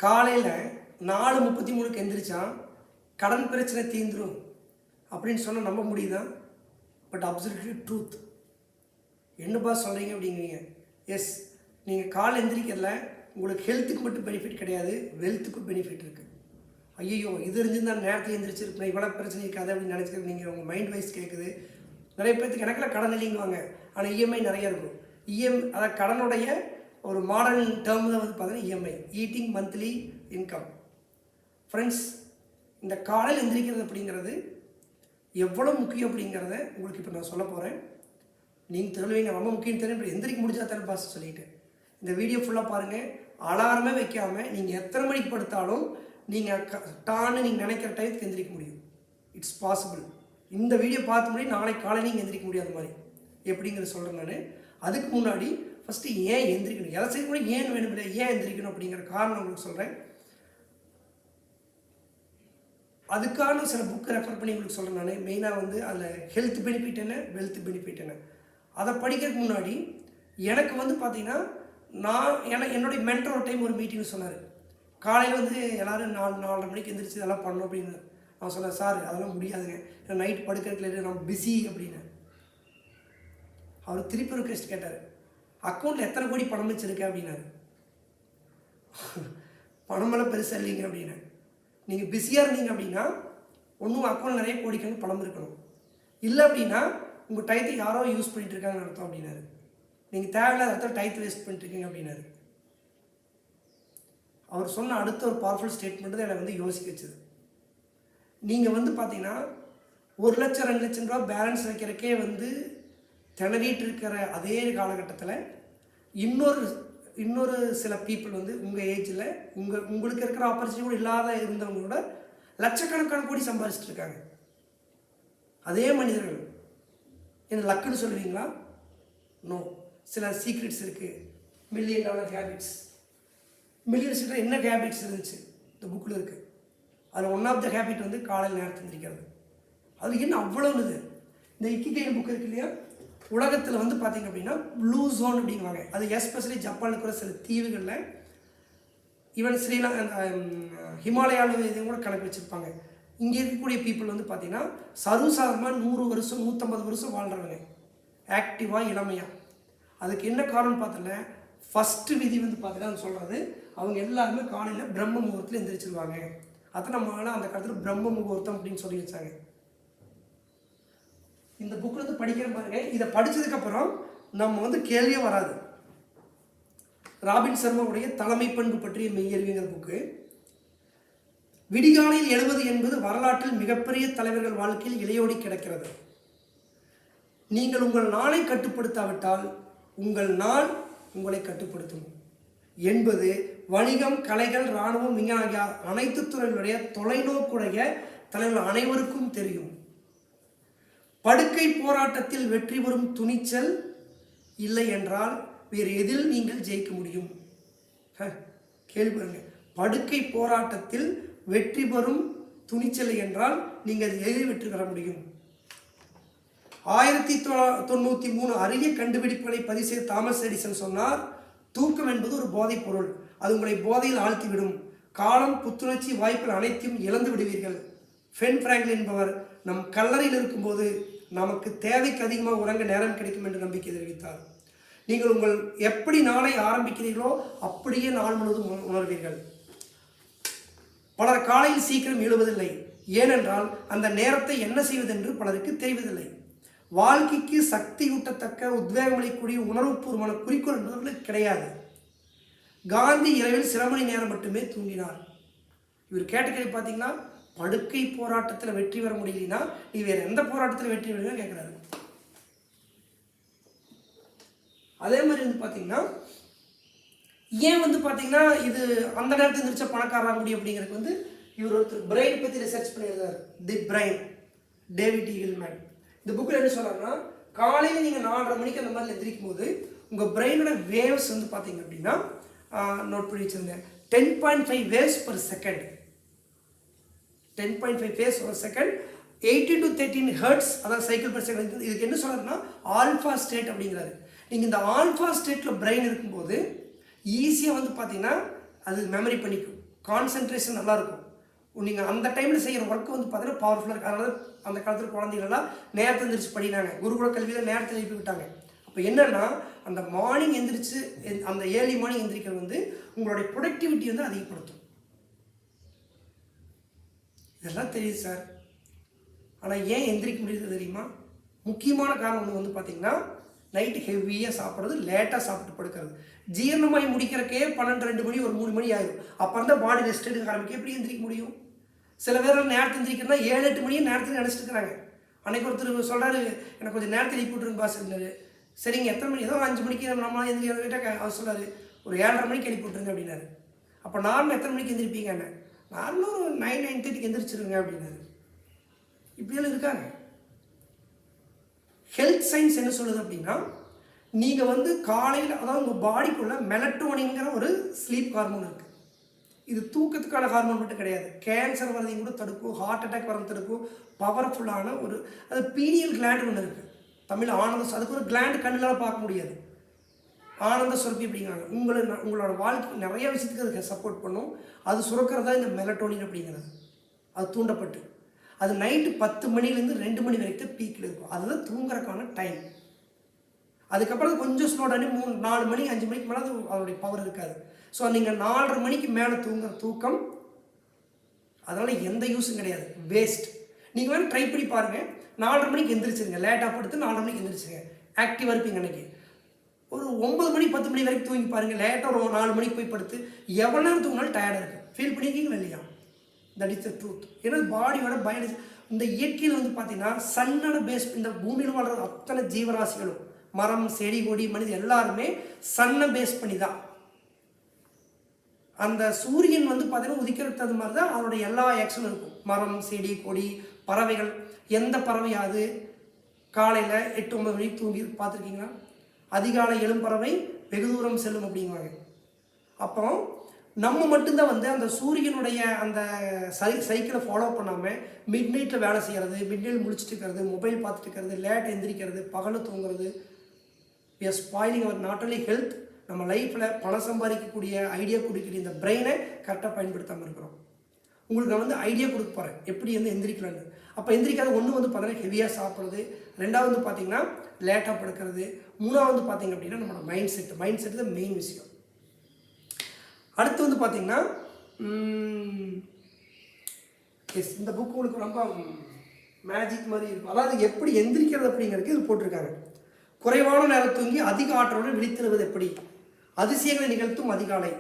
காலையில் 4:33க்கு எந்திரிச்சா கடன் பிரச்சனை தீந்துரும் அப்படின்னு சொன்னால் நம்ப முடியுதா? But absolutely truth. என்னப்பா சொல்கிறீங்க அப்படிங்கிறீங்க. எஸ், நீங்கள் காலை எந்திரிக்கிறதுல உங்களுக்கு ஹெல்த்துக்கு மட்டும் பெனிஃபிட் கிடையாது, வெல்த்துக்கும் பெனிஃபிட் இருக்குது. ஐயோ இது இருந்துதான் நேரத்தில் எந்திரிச்சிருப்பேன், இவ்வளோ பிரச்சனை இருக்காது அப்படின்னு நினச்சிக்கிறது. நீங்கள் உங்கள் மைண்ட் வைஸ் கேட்குது. நிறைய பேர்த்துக்கு எனக்குலாம் கடன் இல்லைங்குவாங்க, ஆனால் இஎம்ஐ நிறைய இருக்கும். அதாவது கடனுடைய ஒரு மாடர்ன் டேர்ம் தான் வந்து பார்த்தீங்கன்னா EMI, eating monthly income. Friends, இந்த காலையில் எந்திரிக்கிறது அப்படிங்கிறது எவ்வளோ முக்கியம் அப்படிங்கிறத உங்களுக்கு இப்போ நான் சொல்ல போகிறேன். நீங்கள் தெரிவிங்க ரொம்ப முக்கியம் தெரியும். இப்போ எந்திரிக்க முடிஞ்சா தானே பாஸ் சொல்லிவிட்டு இந்த வீடியோ ஃபுல்லாக பாருங்கள். அலாரமே வைக்காமல் நீங்கள் எத்தனை மணிக்கு படுத்தாலும் நீங்கள் டான்னு நீங்கள் நினைக்கிற டைத்துக்கு எந்திரிக்க முடியும். It's possible. இந்த வீடியோ பார்த்து முடியும் நாளைக்கு காலையில் நீங்கள் எந்திரிக்க முடியாத மாதிரி எப்படிங்கிறத சொல்கிறேன் நான். அதுக்கு முன்னாடி ஃபஸ்ட்டு ஏன் எந்திரிக்கணும், எதை செய்ய கூட ஏன் வேணும் இல்லை, ஏன் எந்திரிக்கணும் அப்படிங்கிற காரணம் உங்களுக்கு சொல்கிறேன். அதுக்கான சில புக்கை ரெஃபர் பண்ணி உங்களுக்கு சொல்கிறேன் நான். மெயினாக வந்து அதில் ஹெல்த் பெனிஃபிட் என்ன, வெல்த் பெனிஃபிட் என்ன, அதை படிக்கிறதுக்கு முன்னாடி எனக்கு வந்து பார்த்திங்கன்னா என்னுடைய மென்டர் டைம் ஒரு மீட்டிங் சொன்னார். காலையில் வந்து எல்லோரும் 4:30 மணிக்கு எந்திரிச்சு இதெல்லாம் பண்ணணும் அப்படின்னு நான் சொன்னேன். சார் அதெல்லாம் முடியாதுங்க, ஏன்னா நைட் படுக்கிறதுக்கு நான் பிஸி அப்படின்னு. அவர் திருப்பி ரிக்வெஸ்ட் கேட்டார், அக்கௌண்ட்டில் எத்தனை கோடி பணம் வச்சுருக்கேன் அப்படின்னாரு. பணமெல்லாம் பெருசாக இல்லைங்க அப்படின்னு. நீங்கள் பிஸியாக இருந்தீங்க அப்படின்னா ஒன்றும் அக்கௌண்ட் நிறைய கோடிக்கணும் பணம் இருக்கணும், இல்லை அப்படின்னா உங்கள் டயத்தை யாரோ யூஸ் பண்ணிட்டு இருக்காங்கன்னு அர்த்தம் அப்படின்னாரு. நீங்கள் தேவையில்லாத இடத்துல டயத்தை வேஸ்ட் பண்ணிட்டுருக்கீங்க அப்படின்னாரு. அவர் சொன்ன அடுத்த ஒரு பவர்ஃபுல் ஸ்டேட்மெண்ட் தான் என்னை வந்து யோசிக்க வச்சுது. நீங்கள் வந்து பார்த்தீங்கன்னா 1 லட்சம் 2 லட்சம் ரூபா பேலன்ஸ் வைக்கிறக்கே வந்து திணறிட்டு இருக்கிற அதே காலகட்டத்தில் இன்னொரு சில பீப்புள் வந்து உங்கள் ஏஜில் உங்களுக்கு இருக்கிற ஆப்பர்ச்சுனிட்டி கூட இல்லாத இருந்தவங்களோட லட்சக்கணக்கான கோடி சம்பாதிச்சுட்டு இருக்காங்க. அதே மனிதர்கள் என்ன லக்குன்னு சொல்லுவீங்களா? நோ, சில சீக்ரெட்ஸ் இருக்குது. $1 மில்லியன் ஹேபிட்ஸ். மில்லியன்ஸ் என்ன ஹேபிட்ஸ் இருந்துச்சு இந்த புக்கில் இருக்குது. அதில் ஒன் ஆஃப் த ஹேபிட் வந்து காலையில் நேரத்தில் எந்திரிக்கிறது. அது என்ன அவ்வளோ இது. இந்த இக்கிகையின் புக்கு இருக்கு இல்லையா, உலகத்தில் வந்து பார்த்திங்க அப்படின்னா ப்ளூ ஜோன் அப்படிங்குவாங்க. அது எஸ்பெஷலி ஜப்பானில் இருக்கிற சில தீவுகளில், ஈவன் ஸ்ரீலங்கா ஹிமாலயாவில் இதையும் கூட கணக்கு வச்சுருப்பாங்க. இங்கே இருக்கக்கூடிய பீப்புள் வந்து பார்த்திங்கன்னா சர்வசாதாரணமாக 100 வருஷம் 150 வருஷம் வாழ்கிறவங்க, ஆக்டிவாக இளமையாக. அதுக்கு என்ன காரணம் பார்த்தல, ஃபஸ்ட்டு விதி வந்து பார்த்தீங்கன்னா சொல்கிறது, அவங்க எல்லாருமே காலையில் பிரம்ம முகூர்த்தத்தில் எந்திரிச்சிருவாங்க. அதை நம்மளால் அந்த காலத்தில் பிரம்ம முகூர்த்தம் அப்படின்னு சொல்லி வச்சாங்க. இந்த புக்கில் வந்து படிக்கிற பாருங்க. இதை படித்ததுக்கப்புறம் நம்ம வந்து கேள்வியே வராது. ராபின் சர்மாவுடைய தலைமை பண்பு பற்றிய மெய்யறிவுங்கிற புக்கு. விடிகாலையில் எழுவது என்பது வரலாற்றில் மிகப்பெரிய தலைவர்கள் வாழ்க்கையில் இலையோடி கிடக்கிறது. நீங்கள் உங்கள் நாளை கட்டுப்படுத்தாவிட்டால் உங்கள் நாள் உங்களை கட்டுப்படுத்தும் என்பது வணிகம், கலைகள், இராணுவம், விஞ்ஞானம் அனைத்து துறைகளுடைய தொலைநோக்குடைய தலைவர்கள் அனைவருக்கும் தெரியும். படுக்கை போராட்டத்தில் வெற்றி பெறும் துணிச்சல் இல்லை என்றால் வேறு எதில் நீங்கள் ஜெயிக்க முடியும்? கேள்வி பாருங்க. படுக்கை போராட்டத்தில் வெற்றி பெறும் துணிச்சல் என்றால் நீங்கள் எதில் வெற்றி பெற முடியும்? 1993 அரிய கண்டுபிடிப்புகளை பதிவு செய்த தாமஸ் எடிசன் சொன்னார், தூக்கம் என்பது ஒரு போதைப் பொருள், அது உங்களை போதையில் ஆழ்த்திவிடும். காலம், புத்துணர்ச்சி, வாய்ப்புகள் அனைத்தையும் இழந்து விடுவீர்கள். பென் பிராங்க்லின் என்பவர் நம் கல்லறையில் இருக்கும்போது நமக்கு தேவைக்கு அதிகமாக உறங்க நேரம் கிடைக்கும் என்று நம்பிக்கை தெரிவித்தார். நீங்கள் உங்கள் எப்படி நாளை ஆரம்பிக்கிறீர்களோ அப்படியே நாள் முழுவதும் உணர்வீர்கள். பலர் காலையில் சீக்கிரம் எழுவதில்லை, ஏனென்றால் அந்த நேரத்தை என்ன செய்வதென்று பலருக்கு தெரிவதில்லை. வாழ்க்கைக்கு சக்தியூட்டத்தக்க உத்வேகமளிக்கூடிய உணர்வுபூர்வமான குறிக்கோள் என்பவர்களுக்கு கிடையாது. காந்தி இரவில் சில மணி நேரம் மட்டுமே தூங்கினார். இவர் கேட்ட கேள்வி பார்த்தீங்கன்னா, படுக்கை போராட்டத்தில் வெற்றி பெற முடியலன்னா நீ வேறு எந்த போராட்டத்தில் வெற்றி பெறுவீங்கன்னு கேட்குறாரு. அதே மாதிரி வந்து பார்த்தீங்கன்னா, ஏன் வந்து பார்த்தீங்கன்னா இது அந்த நேரத்தில் நினைச்ச பணக்காரராக முடியும் அப்படிங்கிறதுக்கு வந்து இவர் ஒருத்தர் பிரெயின் பற்றி ரிசர்ச் பண்ணியிருந்தார். The brain, David Eagleman. இந்த புக்கில் என்ன சொல்கிறாருன்னா, காலையில் நீங்கள் 4:30 மணிக்கு அந்த மாதிரி எந்திரிக்கும் போது உங்கள் பிரெயினோட வேவ்ஸ் வந்து பார்த்தீங்க அப்படின்னா நோட் பண்ணி வச்சுருந்தேன். 10.5 waves per second. 10.5 waves per second, 18 to 13 hertz, அதாவது சைக்கிள் பர் செகண்ட். இதுக்கு என்ன சொல்கிறாருன்னா ஆல்ஃபா ஸ்டேட் அப்படிங்கிறாரு. நீங்கள் இந்த ஆல்ஃபா ஸ்டேட்டில் பிரெயின் இருக்கும்போது ஈஸியாக வந்து பார்த்தீங்கன்னா அது மெமரி பண்ணிக்கும். கான்சென்ட்ரேஷன் நல்லாயிருக்கும். நீங்கள் அந்த டைமில் செய்கிற ஒர்க்கு வந்து பார்த்தீங்கன்னா பவர்ஃபுல்லாக இருக்குது. அதனால அந்த காலத்தில் குழந்தைகள்லாம் நேரத்தை எந்திரிச்சு படினாங்க. குருகுல கல்வியில் நேரத்தை எழுப்பி விட்டாங்க. அப்போ என்னென்னா அந்த மார்னிங் எந்திரிச்சு அந்த ஏர்லி மார்னிங் எந்திரிக்கிறது வந்து உங்களுடைய ப்ரொடக்டிவிட்டி வந்து அதிகப்படுத்தும். இதெல்லாம் தெரியுது சார், ஆனால் ஏன் எந்திரிக்க முடியுது தெரியுமா? முக்கியமான காரணம் வந்து பார்த்திங்கன்னா நைட்டு ஹெவியாக சாப்பிட்றது, லேட்டாக சாப்பிட்டு படுக்கிறது. ஜீரணமாகி முடிக்கிறக்கே 12, 2 மணி, ஒரு 3 மணி ஆயிடும். அப்போ இருந்தால் பாடி ரெஸ்ட் எடுக்க ஆரம்பிக்க எப்படி எந்திரிக்க முடியும்? சில பேர் நேரத்தை எந்திரிக்கிறதுனா 7, 8 மணியும் நேரத்தில் நினச்சிட்டு இருக்கிறாங்க. அன்றைக்கு ஒருத்தர் சொல்கிறாரு, எனக்கு கொஞ்சம் நேரத்தில் எழுப்பி விட்ருங்க பாஸ் இருந்தார். சரிங்க, எத்தனை மணி? ஏதோ 5 மணிக்கு நம்ம எந்திரிக்கிட்ட அவர் சொல்லார், ஒரு 7:30 மணிக்கு எழுப்பி விட்ருங்க அப்படின்னாரு. அப்போ நார்மல் எத்தனை மணிக்கு எந்திரிப்பீங்க? என்ன நார்மலாக ஒரு 9, 9:30 எந்திரிச்சிருங்க அப்படின்னாரு. இப்படியெல்லாம் இருக்காங்க. ஹெல்த் சயின்ஸ் என்ன சொல்லுது அப்படின்னா, நீங்கள் வந்து காலையில், அதாவது உங்கள் பாடிக்குள்ளே மெலட்டோனின்ங்கிற ஒரு ஸ்லீப் ஹார்மோன் இருக்குது. இது தூக்கத்துக்கான ஹார்மோன் மட்டும் கிடையாது, கேன்சர் வரதையும் கூட தடுக்கும், ஹார்ட் அட்டாக் வரது தடுக்கும். பவர்ஃபுல்லான ஒரு அது பீனியல் கிளாண்ட் ஒன்று இருக்குது, தமிழ் ஆனந்த. அதுக்கு ஒரு கிளாண்ட் கண்ணில் பார்க்க முடியாது, ஆனந்த சுரப்பி அப்படிங்கிறாங்க. உங்களோட வாழ்க்கை நிறைய விஷயத்துக்கு அதுக்கு சப்போர்ட் பண்ணும். அது சுரக்கிறதா இந்த மெலட்டோனின் அப்படிங்கிறது. அது தூண்டப்பட்டு அது நைட்டு 10 மணிலேருந்து 2 மணி வரைக்கும் பீக்கில் இருக்கும். அதுதான் தூங்குறதுக்கான டைம். அதுக்கப்புறம் கொஞ்சம் ஸ்லோ டவுன் 3, 4 மணி, 5 மணிக்கு மேலே அதோடைய பவர் இருக்காது. ஸோ நீங்கள் 4:30 மணிக்கு மேலே தூங்குற தூக்கம் அதனால் எந்த யூஸும் கிடையாது, வேஸ்ட். நீங்கள் வேணும் ட்ரை பண்ணி பாருங்கள். 4:30 மணிக்கு எந்திரிச்சிருங்க, லேட்டாக படுத்து 4:30 மணிக்கு எந்திரிச்சிருங்க, ஆக்டிவாக இருப்பீங்க. அன்றைக்கி ஒரு 9 மணி 10 மணி வரைக்கும் தூங்கி பாருங்கள். லேட்டாக ஒரு 4 மணிக்கு போய் படுத்து எவ்வளோ நேரம் தூங்கினாலும் டயர்டாக இருக்குது. ஃபீல் பண்ணியிருக்கீங்களா இல்லையா? That is the truth. ஏன்னா பாடியோட பயாலஜி இந்த இயற்கையில் வந்து பார்த்தீங்கன்னா சன்னோட பேஸ். இந்த பூமியில் வாழ்கிற அத்தனை ஜீவராசிகளும், மரம், செடி, கொடி, மனிதன் எல்லாருமே சன்னை பேஸ் பண்ணி தான். அந்த சூரியன் வந்து பார்த்தீங்கன்னா உதிக்கிறது அது மாதிரி தான் அதோட எல்லா ஆக்ஷனும் இருக்கும். மரம், செடி, கொடி, பறவைகள். எந்த பறவையாவது காலையில் 8, 9 மணிக்கு தூங்கி பார்த்துருக்கீங்களா? அதிகாலை எழும் பறவை வெகு தூரம் செல்லும் அப்படிங்குவாங்க. அப்போ நம்ம மட்டும்தான் வந்து அந்த சூரியனுடைய அந்த சைக்கிளை ஃபாலோ பண்ணாமல் மிட் நைட்டில் வேலை செய்கிறது, மிட் நைட் முடிச்சுட்டு இருக்கிறது, மொபைல் பார்த்துட்டு இருக்கிறது, லேட் எந்திரிக்கிறது, பகல் தூங்குறது. we are spoiling our not only health, நம்ம லைஃப்பில் பணம் சம்பாதிக்கக்கூடிய ஐடியா கொடுக்கக்கூடிய இந்த பிரெயினை கரெக்டாக பயன்படுத்தாமல் இருக்கிறோம். உங்களுக்கு நான் வந்து ஐடியா கொடுக்க போகிறேன் எப்படி வந்து எந்திரிக்கலான்னு. அப்போ எந்திரிக்காத ஒன்று வந்து பார்த்தீங்கன்னா ஹெவியாக சாப்பிட்றது, ரெண்டாவது வந்து பார்த்தீங்கன்னா லேட்டாக படுக்கிறது, மூணாவது வந்து பார்த்தீங்க அப்படின்னா நம்மளோட மைண்ட் செட்டு தான் மெயின் விஷயம். அடுத்து வந்து பார்த்தீங்கன்னா எஸ், இந்த புக் உங்களுக்கு ரொம்ப மேஜிக் மாதிரி இருக்கும். அதாவது எப்படி எந்திரிக்கிறது அப்படிங்கிறதுக்கு இது போட்டிருக்காங்க. குறைவான நேரம் தூங்கி அதிக ஆற்றலுடன் விழித்திருவது எப்படி, அதிசயங்களை நிகழ்த்தும் அதிகாலை.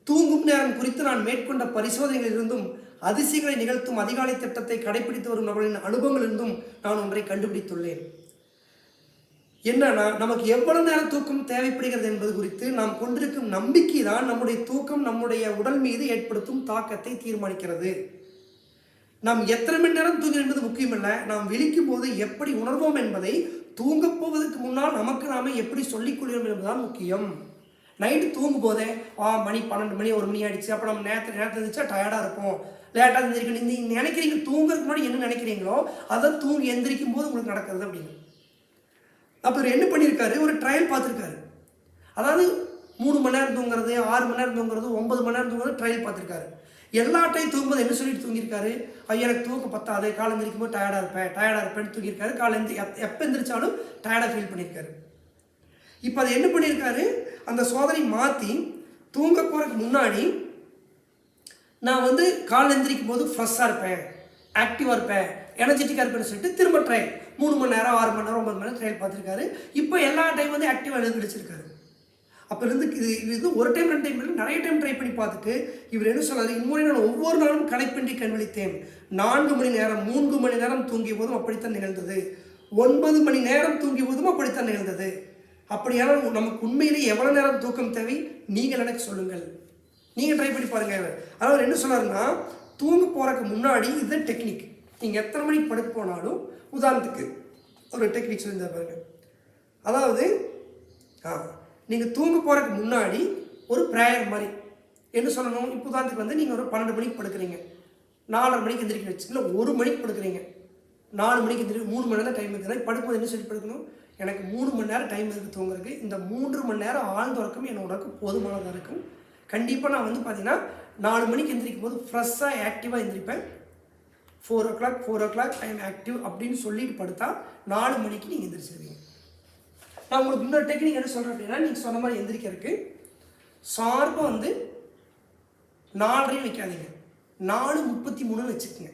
தூங்கும் நேரம் குறித்து நான் மேற்கொண்ட பரிசோதனைகளிலிருந்தும் அதிசயங்களை நிகழ்த்தும் அதிகாலை திட்டத்தை கடைபிடித்து வரும் நபர்களின் அனுபவங்களிலிருந்தும் நான் ஒன்றை கண்டுபிடித்துள்ளேன். என்னன்னா, நமக்கு எவ்வளவு நேரம் தூக்கம் தேவைப்படுகிறது என்பது குறித்து நாம் கொண்டிருக்கும் நம்பிக்கை தான் நம்முடைய தூக்கம் நம்முடைய உடல் மீது ஏற்படுத்தும் தாக்கத்தை தீர்மானிக்கிறது. நாம் எத்தனை மணி நேரம் தூங்கும் என்பது முக்கியமல்ல, நாம் விழிக்கும் போது எப்படி உணர்வோம் என்பதை தூங்கப் போவதற்கு முன்னால் நமக்கு நாம எப்படி சொல்லிக்கொள்கிறோம் என்பதுதான் முக்கியம். நைட்டு தூங்கும் போதே மணி 12 மணி 1 மணி ஆயிடுச்சு, அப்போ நம்ம நேரத்தில் இருந்துச்சா டயர்டாக இருப்போம், லேட்டாக எந்திரிக்கணும். நீங்கள் நினைக்கிறீங்க தூங்குறதுக்கு முன்னாடி என்ன நினைக்கிறீங்களோ அதை தூங்கி எந்திரிக்கும் போது உங்களுக்கு நடக்கிறது அப்படின்னு. அப்போ என்ன பண்ணியிருக்காரு, ஒரு ட்ரையல் பார்த்துருக்காரு. அதாவது 3 மணி நேரம் தூங்குறது, 6 மணி நேரம் தூங்குறது, 9 மணி நேரம் தூங்குறது ட்ரையல் பார்த்துருக்காரு. எல்லா டைம் தூங்கும்போது என்ன சொல்லிட்டு தூங்கியிருக்காரு, எனக்கு தூக்கம் பத்தாது, காலை எந்திரிக்கும் போது டயர்டாக இருப்பேன்னு தூங்கியிருக்காரு. காலை எப்போ எந்திரிச்சாலும் டயர்டாக ஃபீல் பண்ணியிருக்காரு. இப்போ அதை என்ன பண்ணியிருக்காரு, அந்த சோதனை மாற்றி தூங்க போகிறதுக்கு முன்னாடி நான் வந்து காலை எந்திரிக்கும் போது ஃப்ரெஷ்ஷாக இருப்பேன், ஆக்டிவாக இருப்பேன், எனர்ஜெட்டிக்காக இருப்பேன்னு சொல்லிட்டு திரும்ப ட்ரையல் 3 மணி நேரம் 6 மணி நேரம் 9 மணி நேரம் ட்ரையல் பார்த்துருக்காரு. இப்போ எல்லா டைம் வந்து ஆக்டிவாக எழுந்திரிச்சிருக்காரு. அப்போ இருந்து இது ஒரு டைம் 2 டைம் இல்லை, நிறைய டைம் ட்ரை பண்ணி பார்த்துட்டு இவர் என்ன சொன்னார், இம்முறை நான் ஒவ்வொரு நாளும் கணக்கின்றி கண்விழித்தேன். 4 மணி நேரம் 3 மணி நேரம் தூங்கிய போதும் அப்படித்தான் நிகழ்ந்தது, 9 மணி நேரம் தூங்கிய போதும் அப்படித்தான் நிகழ்ந்தது. அப்படியான நமக்கு உண்மையிலேயே எவ்வளோ நேரம் தூக்கம் தேவை நீங்கள் எனக்கு சொல்லுங்கள், நீங்கள் ட்ரை பண்ணி பாருங்கள். அதாவது என்ன சொன்னார்னா, தூங்க போகிறதுக்கு முன்னாடி இதுதான் டெக்னிக். நீங்கள் எத்தனை மணிக்கு படுக்க போனாலும், உதாரணத்துக்கு ஒரு டெக்னிக் சொல்லி பாருங்க. அதாவது நீங்கள் தூங்க போகிறதுக்கு முன்னாடி ஒரு ப்ரேயர் மாதிரி என்ன சொல்லணும். இப்போ உதாரணத்துக்கு வந்து நீங்கள் ஒரு 12 மணிக்கு படுக்கிறீங்க, 4:30 மணிக்கு எந்திரிக்க வச்சு, இல்லை 1 மணிக்கு படுக்கிறீங்க, 4 மணிக்கு எந்திரிக்க 3 மணி நேரம் டைம் இருக்குது. படுக்கும்போது என்ன சொல்லி படுக்கணும், எனக்கு 3 மணி நேரம் டைம் இருக்குது தூங்குறதுக்கு, இந்த 3 மணி நேரம் ஆழ்ந்த உறக்கம் என்னோட போதுமானதாக இருக்கும், கண்டிப்பாக நான் வந்து பார்த்தீங்கன்னா 4 மணிக்கு எந்திரிக்கும் போது ஃப்ரெஷ்ஷாக ஆக்டிவாக எந்திரிப்பேன். 4 o'clock ஐ எம் ஆக்டிவ் அப்படின்னு சொல்லிட்டு படுத்தா 4 மணிக்கு நீங்கள் எந்திரிச்சிருவீங்க. நான் உங்களுக்கு இன்னொரு டெக்னிக் என்ன சொல்கிறேன் அப்படின்னா, நீங்கள் சொன்ன மாதிரி எந்திரிக்கிறதுக்கு ஷார்ப்பாக வந்து 4:30 வைக்காதீங்க, 4:33 வச்சுக்கோங்க.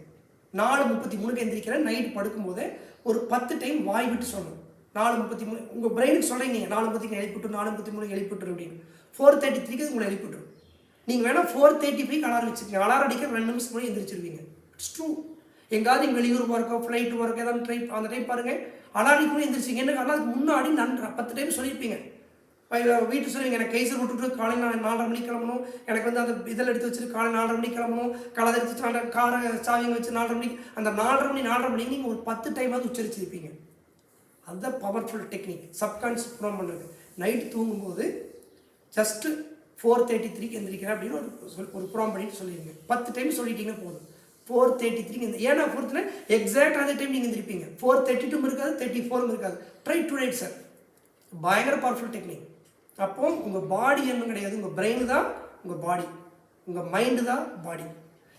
4:33 எந்திரிக்கிறேன். நைட் படுக்கும்போது ஒரு 10 டைம் வாய் விட்டு சொல்லணும். 4:33 உங்கள் பிரெயினுக்கு சொல்கிறீங்க, 4:33 எழுப்பிட்டு 4:33 எழுப்பிட்டுரு அப்படின்னு. 4:33 உங்களை எழுப்பிட்டுரும். நீங்கள் வேணால் 4:35 அலாரம் வச்சுக்கோங்க. அலாரம் அடிக்கிற 2 நிமிஷம் முன்னாடி எந்திரிச்சிருவீங்க. It's true. எங்காவது நீங்கள் வெளியூர் போகிறக்கோ ஃப்ளைட்டு போகிறக்கோ ஏதாவது அந்த டைம் பாருங்கள், அலாரம் கூட எந்திரிச்சிங்க. என்ன காரணம், அதுக்கு முன்னாடி 10 டைம் சொல்லியிருப்பீங்க. வீட்டு சொல்லுவீங்க, எனக்கு கைசர் விட்டுட்டு காலையில் நான் 4:30 மணிக்கு கிளம்பணும், எனக்கு வந்து அந்த இதில் எடுத்து வச்சுட்டு காலை 4:30 மணிக்கு கிளம்பணும், கலதை எடுத்து காரை சாவிங்க வச்சு 4:30 மணிக்கு, அந்த 4:30 மணிக்கு நீங்கள் ஒரு 10 டைமாவது உச்சரிச்சிருப்பீங்க. அதுதான் பவர்ஃபுல் டெக்னிக், சப்கான்ஷியஸ் ப்ரோம் பண்ணுறது. நைட்டு தூங்கும்போது ஜஸ்ட்டு 4:33 எந்திரிக்கிறேன் அப்படின்னு ஒரு ப்ரோம் பண்ணிட்டு சொல்லிடுங்க. 10 டைம் சொல்லிட்டீங்கன்னா போதும். 4:33 ஏன்னா 4 எக்ஸாக்ட் அதே டைம் நீங்கள் எந்திரிப்பீங்க. 4:32 இருக்காது, 34 இருக்காது. Try to right sir. பயங்கர பவர்ஃபுல் டெக்னிக். அப்போ உங்கள் பாடி என்ன கிடையாது, உங்கள் பிரெயின் தான் உங்கள் பாடி, உங்கள் மைண்டு தான் பாடி.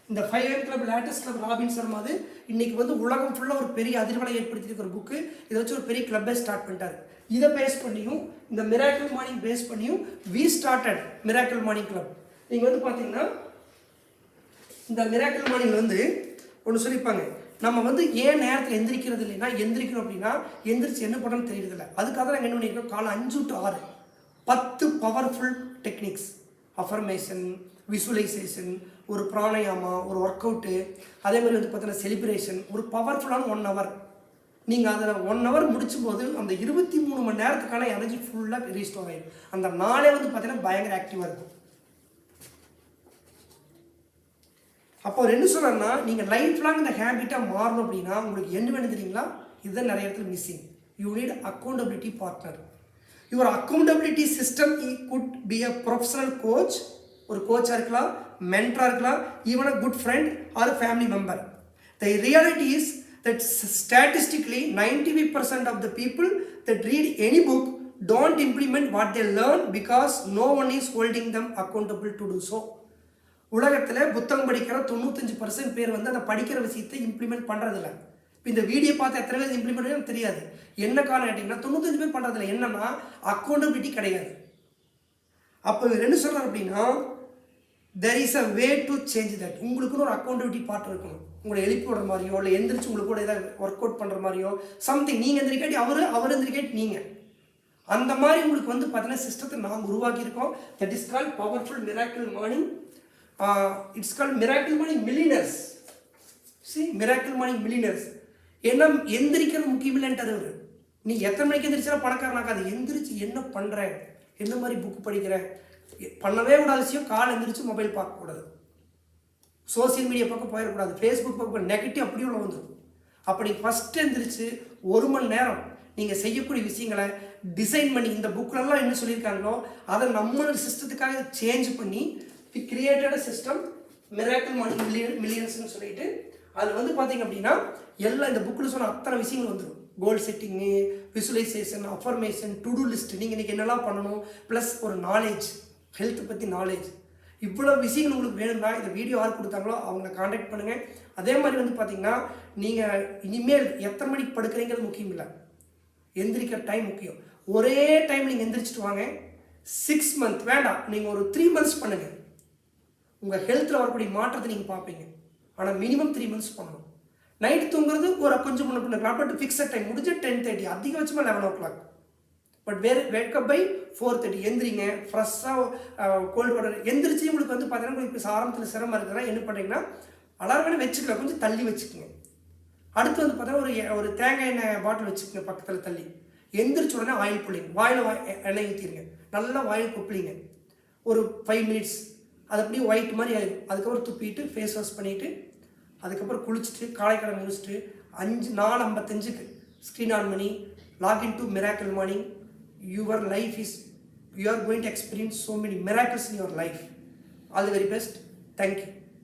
இந்த 5 AM club latest club robin Sharma அது இன்னைக்கு வந்து உலகம் ஃபுல்லாக ஒரு பெரிய அதிர்வலை ஏற்படுத்தியிருக்கிற புக்கு. இதை வச்சு ஒரு பெரிய கிளப்பை ஸ்டார்ட் பண்ணிட்டாரு. இதை பேஸ் பண்ணியும் இந்த மிராக்கிள் மார்னிங் பேஸ் பண்ணியும் we started miracle morning club. நீங்கள் வந்து பார்த்தீங்கன்னா இந்த மிராக்கிள் மார்னிங் வந்து ஒன்று சொல்லிப்பாங்க, நம்ம வந்து ஏன் நேரத்தில் எந்திரிக்கிறது இல்லைன்னா, எந்திரிக்கணும் அப்படின்னா எந்திரிச்சு என்ன பண்ணணும்னு தெரியறதில்ல. அதுக்காக தான் நாங்கள் என்ன பண்ணியிருக்கோம், காலை 5 to 6 10 powerful techniques, affirmation, visualisation, ஒரு பிராணயாமா, ஒரு ஒர்க் அவுட்டு, அதே மாதிரி வந்து பார்த்தீங்கன்னா செலிப்ரேஷன், ஒரு பவர்ஃபுல்லான 1 hour. நீங்கள் அதில் 1 hour முடிச்சும் போது அந்த 23 மணி நேரத்துக்கான எனர்ஜி ஃபுல்லாக ரீஸ்டோர் ஆகிடும். அந்த நாளே வந்து பார்த்தீங்கன்னா பயங்கர ஆக்டிவாக இருக்கும். அப்போ என்ன சொல்கிறேன்னா, நீங்கள் லைஃப் லாங் இந்த ஹேபிட்டாக மாறணும் அப்படின்னா உங்களுக்கு என்ன வேணும் தெரியுங்களா, இதுதான் நிறைய இடத்துல missing. You need accountability partner. Your accountability system could be a professional coach, ஒரு கோச்சாக இருக்கலாம், மென்டராக இருக்கலாம், even a good friend or family member. The reality is that statistically 95% of the people that read any book don't implement what they learn because no one is holding them accountable to do so. உலகத்தில் புத்தகம் படிக்கிற 95% பேர் வந்து அந்த படிக்கிற விஷயத்தை implement பண்ணுறதில்ல. இப்போ இந்த வீடியோ பார்த்து எத்தனை பேர் இம்ப்ளிமெண்ட் பண்ணி தெரியாது. என்ன காரணம் கேட்டிங்கன்னா 95 பேர் பண்ணுறதில்ல. என்னன்னா அக்கௌண்டபிலிட்டி கிடையாது. அப்போ இவர் என்ன சொல்கிறார் அப்படின்னா, there is a way to change that. உங்களுக்குன்னு ஒரு அக்கௌண்டபிலிட்டி பார்ட் இருக்கணும். உங்களை எழுப்பி விடுற மாதிரியோ இல்லை எந்திரிச்சு உங்களுக்கு கூட ஏதாவது ஒர்க் அவுட் பண்ணுற மாதிரியோ சம்திங், நீங்கள் எந்திரிக்காட்டி அவர் எந்திரிக்காட்டி நீங்கள், அந்த மாதிரி உங்களுக்கு வந்து பார்த்தீங்கன்னா சிஸ்டத்தை நாங்கள் உருவாக்கியிருக்கோம். That is called powerful miracle morning. It's called miracle morning millionaires. Miracle morning millionaires. ஏன்னா எந்திரிக்கிறது முக்கியம் இல்லைன்ட்டு அவர். நீ எத்தனை மணிக்கு எந்திரிச்சா பணக்காரனாக்கா, அது எந்திரிச்சு என்ன பண்ணுறேன், என்ன மாதிரி புக்கு படிக்கிறேன், பண்ணவே கூடாத விஷயம். கால் எந்திரிச்சு மொபைல் பார்க்கக்கூடாது, சோசியல் மீடியா பக்கம் போயிடக்கூடாது, ஃபேஸ்புக் பக்கம் நெகட்டிவ் அப்படியே உள்ள வந்துடும். அப்படி ஃபஸ்ட்டு எந்திரிச்சு 1 மணி நேரம் நீங்கள் செய்யக்கூடிய விஷயங்களை டிசைன் பண்ணி, இந்த புக்கிலெல்லாம் என்ன சொல்லியிருக்காங்களோ அதை நம்ம சிஸ்டத்துக்காக சேஞ்ச் பண்ணி we created system miracle morning மில்லியன்ஸ்னு சொல்லிட்டு, அதில் வந்து பார்த்தீங்க அப்படின்னா எல்லாம் இந்த புக்கில் சொன்ன அத்தனை விஷயங்கள் வந்துடும். Goal setting, visualisation, affirmation, to do list, நீங்கள் இன்றைக்கி என்னெல்லாம் பண்ணணும், ப்ளஸ் ஒரு நாலேஜ், ஹெல்த்தை பற்றி நாலேஜ், இவ்வளோ விஷயங்கள் உங்களுக்கு வேணும்னா இந்த வீடியோ யார் கொடுத்தாங்களோ அவங்கள காண்டாக்ட் பண்ணுங்கள். அதே மாதிரி வந்து பார்த்தீங்கன்னா நீங்கள் இனிமேல் எத்தனை மணிக்கு படுக்கிறீங்கிறது முக்கியம் இல்லை, எந்திரிக்கிற டைம் முக்கியம். ஒரே டைம் நீங்கள் எந்திரிச்சிட்டு வாங்க. 6 months வேண்டாம், நீங்கள் ஒரு 3 months பண்ணுங்கள். உங்கள் ஹெல்த்தில் வரக்கூடிய மாற்றத்தை நீங்கள் பார்ப்பீங்க. ஆனால் மினிமம் 3 months பண்ணணும். நைட்டு தூங்குறது ஒரு கொஞ்சம் முன்ன பண்ணிக்கலாம். பட் ஃபிக்ஸட் டைம் முடிஞ்சு 10:30, அதிகபட்சமாக 11 o'clock. பட் வேக்கப் பை 4:30 எந்திரிங்க. ஃப்ரெஷ்ஷாக கோல்டு வாட்டர் எந்திரிச்சு உங்களுக்கு வந்து பார்த்தீங்கன்னா உங்களுக்கு ஆரம்பத்தில் சிரமம் இருக்குதுன்னா என்ன பண்ணுறீங்கன்னா, அலாரம் வச்சுக்கலாம், கொஞ்சம் தள்ளி வச்சுக்கோங்க. அடுத்து வந்து பார்த்தீங்கன்னா ஒரு தேங்காய் எண்ணெய் பாட்டில் வச்சுக்கோங்க பக்கத்தில் தள்ளி. எந்திரிச்ச உடனே ஆயில் புள்ளிங்க, வாயில் எண்ணெய் ஊற்றிடுங்க, நல்லா வாயில் கொப்பளிங்க ஒரு 5 minutes. அது அப்படியே ஒயிட் மாதிரி ஆயிடும். அதுக்கப்புறம் துப்பிட்டு ஃபேஸ் வாஷ் பண்ணிவிட்டு அதுக்கப்புறம் குளிச்சுட்டு காலை கடை முடிச்சுட்டு 4:55 ஸ்க்ரீன் ஆன் பண்ணி login to miracle morning. Your life is, you are going to experience so many miracles in your life. All the very best. Thank you.